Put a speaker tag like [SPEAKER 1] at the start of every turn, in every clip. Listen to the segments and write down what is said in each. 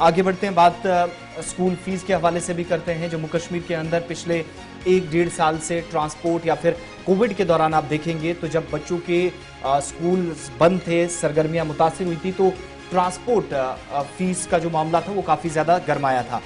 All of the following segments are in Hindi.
[SPEAKER 1] आगे बढ़ते हैं, बात स्कूल फीस के हवाले से भी करते हैं। जम्मू कश्मीर के अंदर पिछले 1-1.5 साल से ट्रांसपोर्ट या फिर कोविड के दौरान आप देखेंगे तो जब बच्चों के स्कूल बंद थे, सरगर्मियां मुतासिर हुई थी, तो ट्रांसपोर्ट फीस का जो मामला था वो काफी ज्यादा गरमाया था।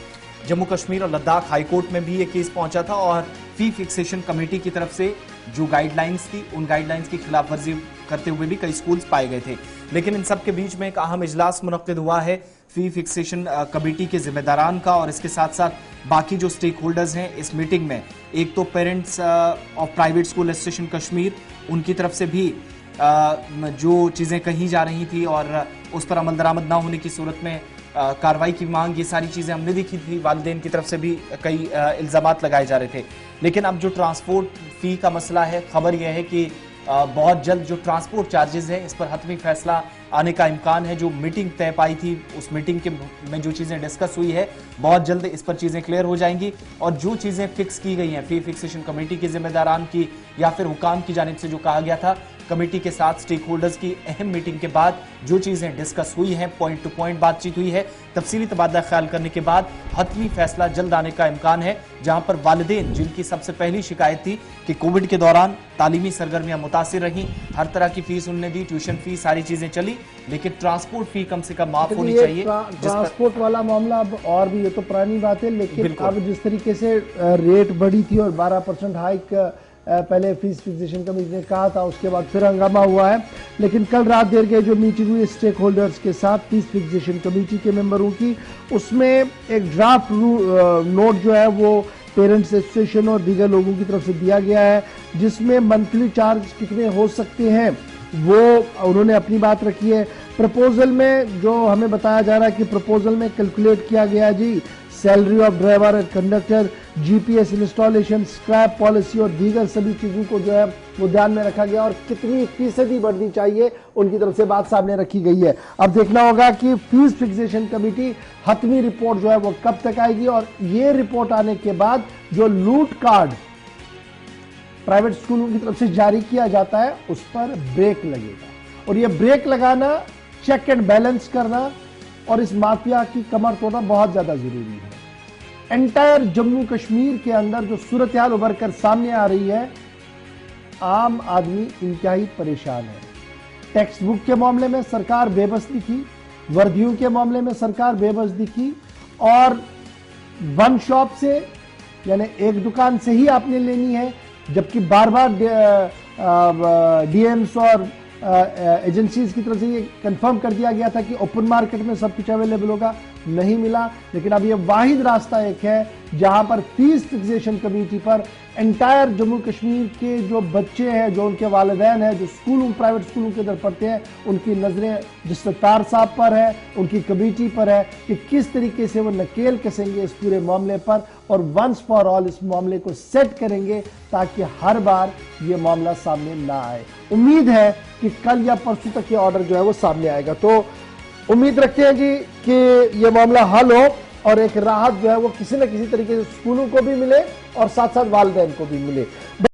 [SPEAKER 1] जम्मू कश्मीर और लद्दाख हाईकोर्ट में भी ये केस पहुंचा था और फी फिक्सेशन कमेटी की तरफ से जो गाइडलाइंस थी, उन गाइडलाइंस की खिलाफ वर्जी करते हुए भी कई स्कूल्स पाए गए थे। लेकिन इन सब के बीच में एक अहम इजलास मुनक्किद हुआ है फी फिक्सेशन कमेटी के जिम्मेदारान का, और इसके साथ साथ बाकी जो स्टेक होल्डर्स हैं इस मीटिंग में। एक तो parents of private school association Kashmir, उनकी तरफ से भी जो चीज़ें कही जा रही थी और उस पर अमल दरामद ना होने की सूरत में कार्रवाई की मांग, ये सारी चीज़ें हमने देखी थी। वालिदैन की तरफ से भी कई इल्ज़ामात लगाए जा रहे थे। लेकिन अब जो ट्रांसपोर्ट फ़ी का मसला है, खबर यह है कि बहुत जल्द जो ट्रांसपोर्ट चार्जेस है इस पर हतमी फैसला आने का इम्कान है। जो मीटिंग तय पाई थी, उस मीटिंग के में जो चीज़ें डिस्कस हुई है, बहुत जल्द इस पर चीज़ें क्लियर हो जाएंगी। और जो चीज़ें फिक्स की गई हैं फी फिक्सेशन कमेटी के जिम्मेदारान की या फिर हुकाम की जानिब से जो कहा गया था, कमेटी के साथ स्टेक होल्डर्स की अहम मीटिंग के बाद जो चीजें डिस्कस हुई हैं, पॉइंट टू पॉइंट बातचीत हुई है, तफसीली तबादला ख्याल करने के बाद हतमी फैसला जल्द आने का इम्कान है। जहां पर वालिदैन, जिनकी सबसे पहली शिकायत थी कि कोविड के दौरान तालीमी सरगर्मियां मुतासिर रहीं, हर तरह की फीस उनने दी, ट्यूशन फीस, सारी चीजें चली, लेकिन ट्रांसपोर्ट फी कम से कम माफ होनी चाहिए।
[SPEAKER 2] ट्रांसपोर्ट वाला मामला अब और भी, ये तो पुरानी बात है, लेकिन अब जिस तरीके से रेट बढ़ी थी और 12% हाइक पहले फीस फिक्सेशन कमेटी ने कहा था, उसके बाद फिर हंगामा हुआ है। लेकिन कल रात देर के जो मीटिंग हुई स्टेक होल्डर्स के साथ फीस फिक्सेशन कमेटी के मेंबरों की, उसमें एक ड्राफ्ट नोट जो है वो पेरेंट्स एसोसिएशन और दीगर लोगों की तरफ से दिया गया है, जिसमें मंथली चार्ज कितने हो सकते हैं वो उन्होंने अपनी बात रखी है। प्रपोजल में जो हमें बताया जा रहा है कि प्रपोजल में कैलकुलेट किया गया जी, salary of driver and conductor, GPS installation, scrap policy और दीगर सभी चीजों को जो है वो ध्यान में रखा गया और कितनी फीसदी बढ़नी चाहिए उनकी तरफ से बात सामने रखी गई है। अब देखना होगा कि फीस फिक्सेशन कमेटी हतमी रिपोर्ट जो है वो कब तक आएगी, और ये रिपोर्ट आने के बाद जो लूट कार्ड प्राइवेट स्कूलों की तरफ से जारी किया जाता है उस पर ब्रेक लगेगा। और ये ब्रेक लगाना, चेक एंड बैलेंस करना और इस माफिया की कमर तोड़ना बहुत ज्यादा जरूरी है। एंटायर जम्मू कश्मीर के अंदर जो सूरत हाल उभर कर सामने आ रही है, आम आदमी इंतहाई परेशान है। टेक्स्ट बुक के मामले में सरकार बेबस दिखी, वर्दियों के मामले में सरकार बेबस दिखी, और वन शॉप से यानी एक दुकान से ही आपने लेनी है, जबकि बार बार डीएम्स और एजेंसीज की तरफ से ये कंफर्म कर दिया गया था कि ओपन मार्केट में सब कुछ अवेलेबल होगा, नहीं मिला। लेकिन अब ये वाहिद रास्ता एक है जहां पर फीस फिक्सेशन कमेटी पर एंटायर जम्मू कश्मीर के जो बच्चे हैं, जो उनके वालिदैन हैं, जो स्कूलों प्राइवेट स्कूलों के अंदर पढ़ते हैं, उनकी नजरें जसतार साहब पर है, उनकी कमेटी पर है कि किस तरीके से वो नकेल कसेंगे इस पूरे मामले पर और वंस फॉर ऑल इस मामले को सेट करेंगे ताकि हर बार ये मामला सामने ना आए। उम्मीद है कि कल या परसों तक ये ऑर्डर जो है वो सामने आएगा। तो उम्मीद रखते हैं जी कि ये मामला हल हो और एक राहत जो है वो किसी न किसी तरीके से स्कूलों को भी मिले और साथ साथ वालिदैन को भी मिले।